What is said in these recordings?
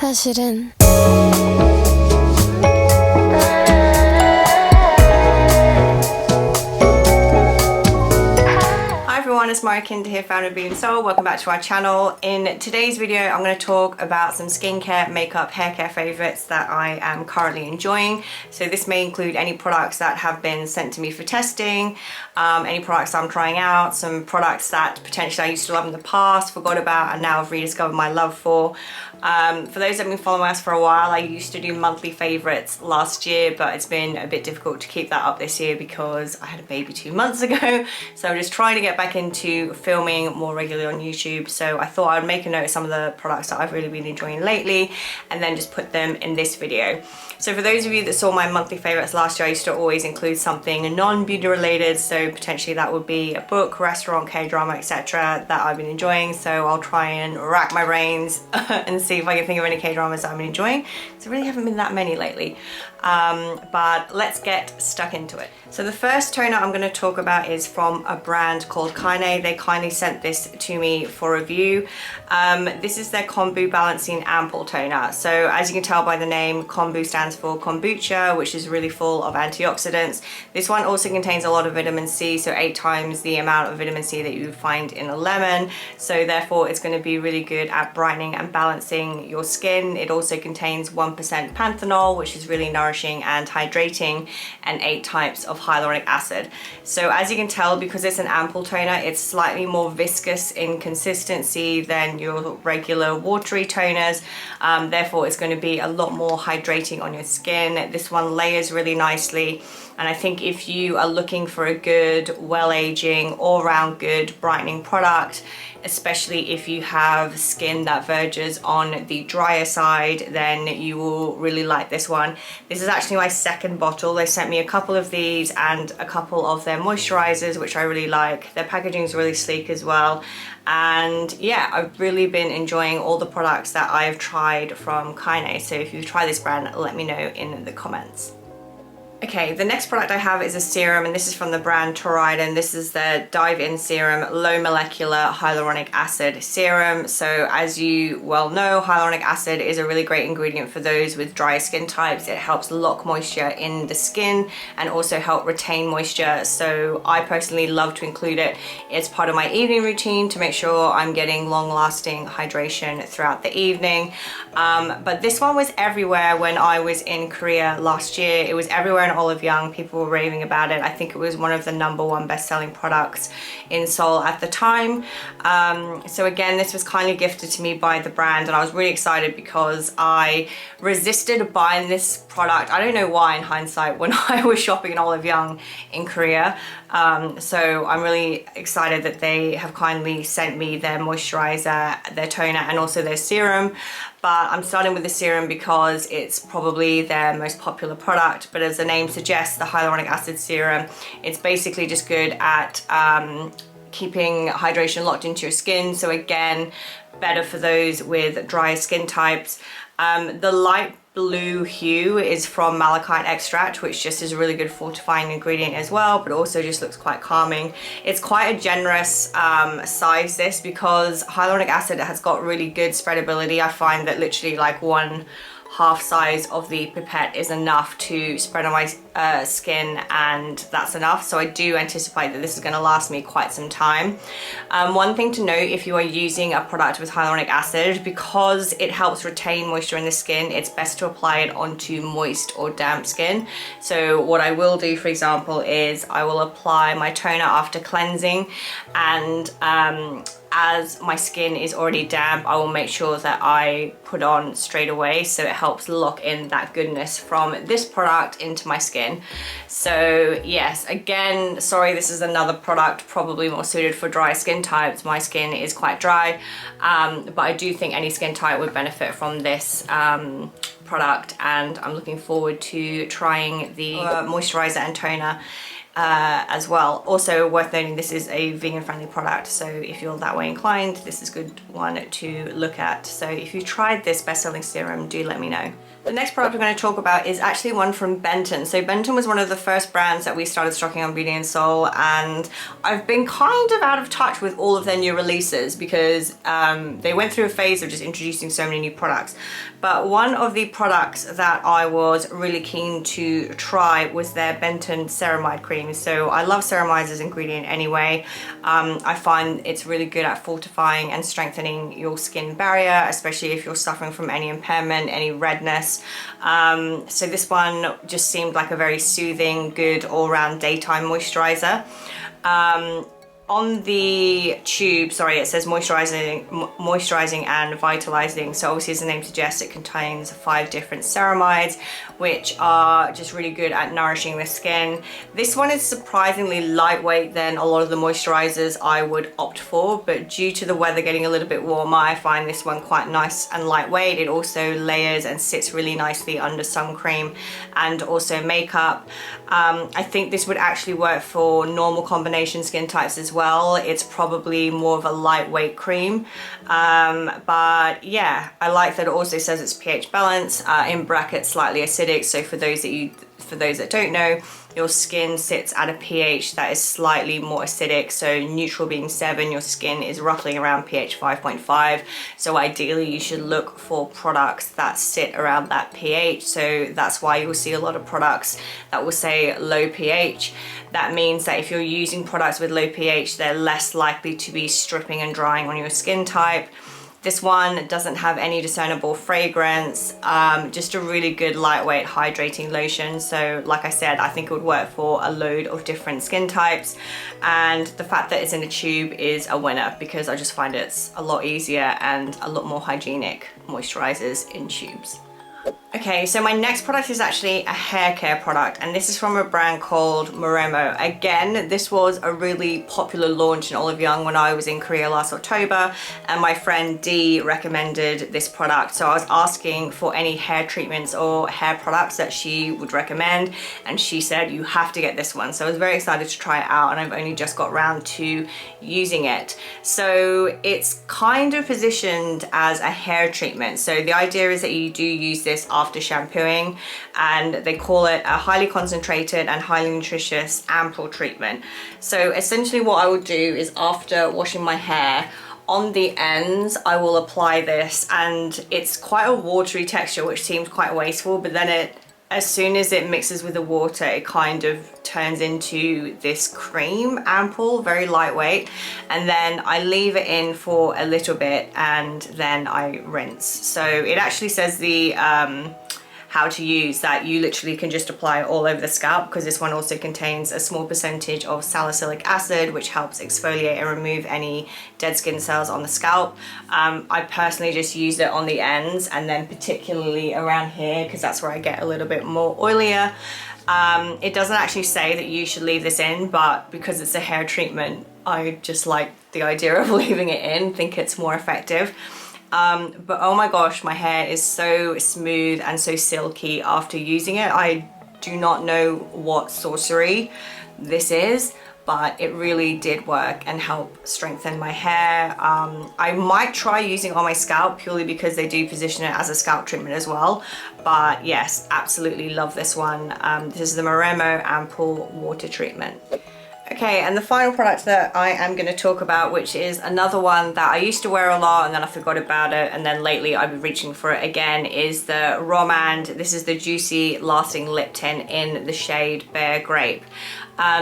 사실은 It's Maree Kinder here, founder of Seoul. Welcome back to our channel. In today's video, I'm going to talk about some skincare, makeup, hair care favorites that I am currently enjoying. So this may include any products that have been sent to me for testing, any products I'm trying out, some products that potentially I used to love in the past, forgot about, and now I've rediscovered my love for. For those that have been following us for a while, I used to do monthly favorites last year, but it's been a bit difficult to keep that up this year because I had a baby 2 months ago. So I'm just trying to get back into filming more regularly on YouTube. So I thought I would make a note of some of the products that I've really been enjoying lately and then just put them in this video. So for those of you that saw my monthly favorites last year, I used to always include something non-beauty related. So potentially that would be a book, restaurant, K-drama, etc. that I've been enjoying. So I'll try and rack my brains and see if I can think of any K-dramas that I've been enjoying. So really haven't been that many lately. But let's get stuck into it. So the first toner I'm going to talk about is from a brand called Kinder. They kindly sent this to me for review. This is their Kombu Balancing Ampoule Toner. So as you can tell by the name, Kombu stands for kombucha, which is really full of antioxidants. This one also contains a lot of vitamin C, so 8 times the amount of vitamin C that you would find in a lemon. So therefore it's going to be really good at brightening and balancing your skin. It also contains 1% panthenol, which is really nourishing and hydrating, and 8 types of hyaluronic acid. So as you can tell, because it's an ampoule toner, it's slightly more viscous in consistency than your regular watery toners. Therefore it's going to be a lot more hydrating on your skin. This one layers really nicely, and I think if you are looking for a good, well-aging, all-round good brightening product, especially if you have skin that verges on the drier side, then you will really like this one. This is actually my second bottle. They sent me a couple of these and a couple of their moisturizers, which I really like. Their packaging is really sleek as well. And yeah, I've really been enjoying all the products that I've tried from Kinder. So if you try this brand, let me know in the comments. Okay, the next product I have is a serum, and this is from the brand Toriden. This is their Dive-In Serum Low Molecular Hyaluronic Acid Serum. So as you well know, hyaluronic acid is a really great ingredient for those with dry skin types. It helps lock moisture in the skin and also help retain moisture. So I personally love to include it as part of my evening routine to make sure I'm getting long-lasting hydration throughout the evening. But this one was everywhere when I was in Korea last year. It was everywhere in Olive Young. People were raving about it. I think it was one of the #1 best-selling products in Seoul at the time. So again, this was kindly gifted to me by the brand, and I was really excited because I resisted buying this product. I don't know why in hindsight when I was shopping in Olive Young in Korea. So I'm really excited that they have kindly sent me their moisturizer, their toner, and also their serum. But I'm starting with the serum because it's probably their most popular product. But as the name suggests, the hyaluronic acid serum, it's basically just good at keeping hydration locked into your skin. So again, better for those with dry skin types. The light blue hue is from malachite extract, which just is a really good fortifying ingredient as well, but also just looks quite calming. It's quite a generous size, this, because hyaluronic acid has got really good spreadability. I find that literally like 1/2 size of the pipette is enough to spread on my skin, and that's enough. So I do anticipate that this is going to last me quite some time. One thing to note, if you are using a product with hyaluronic acid, because it helps retain moisture in the skin, it's best to apply it onto moist or damp skin. So what I will do, for example, is I will apply my toner after cleansing, and as my skin is already damp, I will make sure that I put on straight away, so it helps lock in that goodness from this product into my skin. So yes, again, sorry, this is another product probably more suited for dry skin types. My skin is quite dry, but I do think any skin type would benefit from this product, and I'm looking forward to trying the moisturizer and toner as well. Also worth noting, this is a vegan friendly product, so if you're that way inclined, this is a good one to look at. So if you've tried this best-selling serum, do let me know. The next product we're going to talk about is actually one from Benton. So Benton was one of the first brands that we started stocking on Beauty and Soul, and I've been kind of out of touch with all of their new releases because they went through a phase of just introducing so many new products. But one of the products that I was really keen to try was their Benton Ceramide Cream. So I love ceramides as an ingredient anyway. I find it's really good at fortifying and strengthening your skin barrier, especially if you're suffering from any impairment, any redness. So this one just seemed like a very soothing, good all-round daytime moisturizer. On the tube, sorry, it says moisturizing and vitalizing. So obviously, as the name suggests, it contains 5 different ceramides, which are just really good at nourishing the skin. This one is surprisingly lightweight than a lot of the moisturizers I would opt for, but due to the weather getting a little bit warmer, I find this one quite nice and lightweight. It also layers and sits really nicely under sun cream and also makeup. I think this would actually work for normal combination skin types as well. It's probably more of a lightweight cream, but yeah, I like that it also says it's pH balance, in brackets slightly acidic. So for those that don't know, your skin sits at a pH that is slightly more acidic. So neutral being 7, your skin is roughly around pH 5.5. So ideally you should look for products that sit around that pH. So that's why you'll see a lot of products that will say low pH. That means that if you're using products with low pH, they're less likely to be stripping and drying on your skin type. This one doesn't have any discernible fragrance, just a really good lightweight hydrating lotion. So like I said, I think it would work for a load of different skin types, and the fact that it's in a tube is a winner because I just find it's a lot easier and a lot more hygienic moisturizers in tubes. Okay, so my next product is actually a hair care product, and this is from a brand called Maree. Again, this was a really popular launch in Olive Young when I was in Korea last October, and my friend Dee recommended this product. So I was asking for any hair treatments or hair products that she would recommend, and she said you have to get this one. So I was very excited to try it out, and I've only just got around to using it. So it's kind of positioned as a hair treatment. So the idea is that you do use this after shampooing, and they call it a highly concentrated and highly nutritious ampoule treatment. So essentially what I would do is, after washing my hair, on the ends I will apply this, and it's quite a watery texture, which seems quite wasteful, but then as soon as it mixes with the water, it kind of turns into this cream ampoule, very lightweight, and then I leave it in for a little bit and then I rinse. So it actually says the how to use that. You literally can just apply it all over the scalp, because this one also contains a small percentage of salicylic acid, which helps exfoliate and remove any dead skin cells on the scalp. I personally just use it on the ends, and then particularly around here, because that's where I get a little bit more oilier. It doesn't actually say that you should leave this in, but because it's a hair treatment, I just like the idea of leaving it in, think it's more effective. But oh my gosh, my hair is so smooth and so silky after using it. I do not know what sorcery this is, but it really did work and help strengthen my hair. I might try using it on my scalp purely because they do position it as a scalp treatment as well. But yes, absolutely love this one. This is the Maree Ampoule Water Treatment. Okay, and the final product that I am going to talk about, which is another one that I used to wear a lot and then I forgot about it, and then lately I've been reaching for it again, is the Romand. This is the Juicy Lasting Lip Tint in the shade Bare Grape.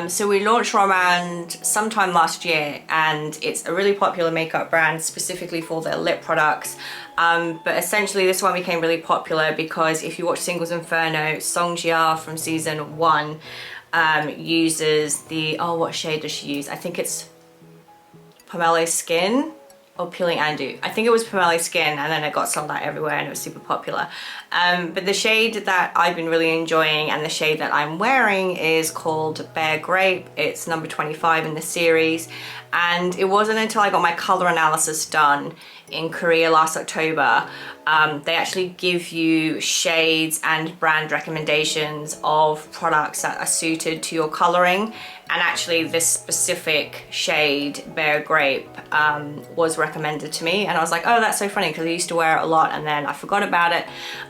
So we launched Romand sometime last year, and it's a really popular makeup brand specifically for their lip products. But essentially this one became really popular because if you watch Singles Inferno, Songjia from season 1 uses the, oh, what shade does she use? I think it's Pomelo Skin or peeling and do. I think it was Pomelo Skin, and then it got sold out everywhere and it was super popular. But the shade that I've been really enjoying and the shade that I'm wearing is called Bare Grape. It's number 25 in the series, and it wasn't until I got my color analysis done in Korea last October, they actually give you shades and brand recommendations of products that are suited to your coloring. And actually this specific shade, Bare Grape, was recommended to me, and I was like, oh, that's so funny, because I used to wear it a lot and then I forgot about it,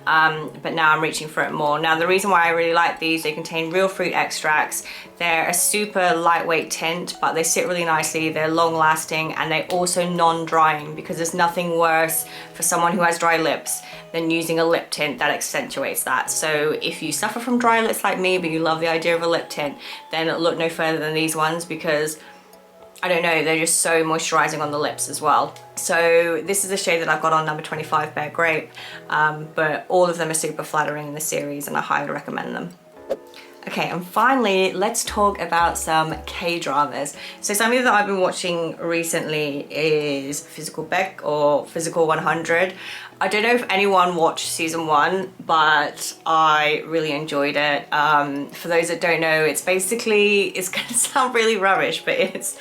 but now I'm reaching for it more. Now the reason why I really like these, they contain real fruit extracts, they're a super lightweight tint, but they sit really nicely, they're long lasting, and they're also non-drying, because there's nothing worse for someone who has dry lips than using a lip tint that accentuates that. So if you suffer from dry lips like me, but you love the idea of a lip tint, then look no further than these ones, because I don't know, they're just so moisturizing on the lips as well. So this is a shade that I've got on number 25, Bare Grape, but all of them are super flattering in the series and I highly recommend them. Okay, and finally, let's talk about some K-dramas. So something that I've been watching recently is Physical Baek or Physical 100. I don't know if anyone watched season 1, but I really enjoyed it. For those that don't know, it's basically, it's gonna sound really rubbish, but it's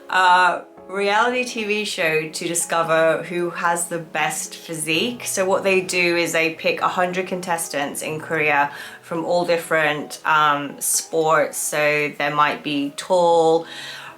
a reality TV show to discover who has the best physique. So what they do is they pick 100 contestants in Korea from all different sports. So there might be tall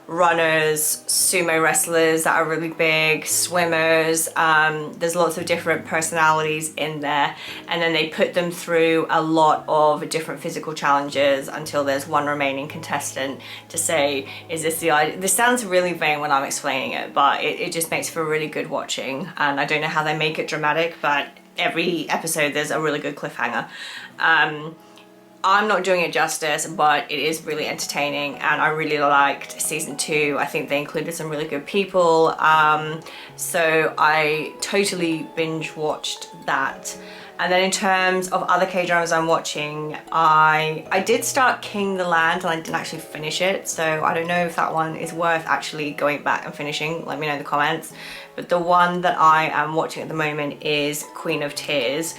runners, sumo wrestlers that are really big, swimmers, there's lots of different personalities in there, and then they put them through a lot of different physical challenges until there's one remaining contestant to say, is this the idea? This sounds really vain when I'm explaining it, but it just makes for really good watching, and I don't know how they make it dramatic, but every episode there's a really good cliffhanger. I'm not doing it justice, but it is really entertaining, and I really liked season 2. I think they included some really good people, so I totally binge watched that. And then in terms of other K-dramas I'm watching, I did start King the Land and I didn't actually finish it, so I don't know if that one is worth actually going back and finishing. Let me know in the comments. But the one that I am watching at the moment is Queen of Tears,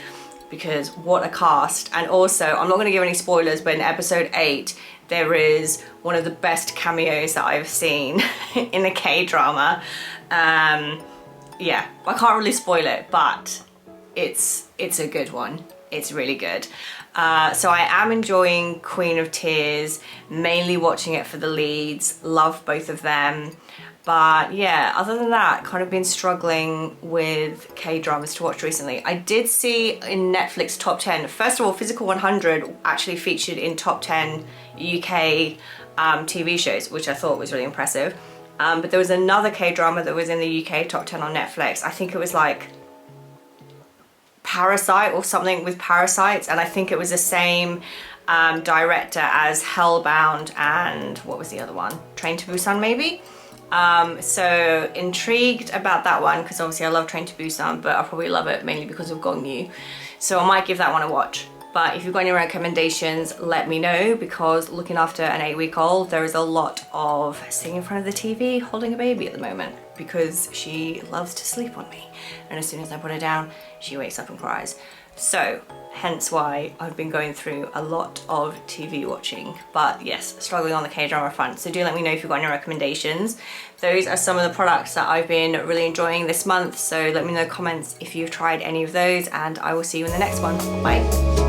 because what a cast. And also, I'm not going to give any spoilers, but in episode 8 there is one of the best cameos that I've seen in a K-drama. Yeah, I can't really spoil it, but it's a good one. It's really good. So I am enjoying Queen of Tears, mainly watching it for the leads, love both of them. But yeah, other than that, kind of been struggling with K-dramas to watch recently. I did see in Netflix top 10, first of all, Physical 100 actually featured in top 10 UK TV shows, which I thought was really impressive. But there was another K-drama that was in the UK top 10 on Netflix. I think it was like Parasite or something with parasites, and I think it was the same director as Hellbound and what was the other one? Train to Busan maybe? So intrigued about that one, because obviously I love Train to Busan, but I'll probably love it mainly because of Gong Yoo. So I might give that one a watch. But if you've got any recommendations, let me know, because looking after an 8-week-old, there is a lot of sitting in front of the TV holding a baby at the moment, because she loves to sleep on me. And as soon as I put her down, she wakes up and cries. So hence why I've been going through a lot of TV watching. But yes, struggling on the K-drama front. So do let me know if you've got any recommendations. Those are some of the products that I've been really enjoying this month. So let me know in the comments if you've tried any of those, and I will see you in the next one. Bye.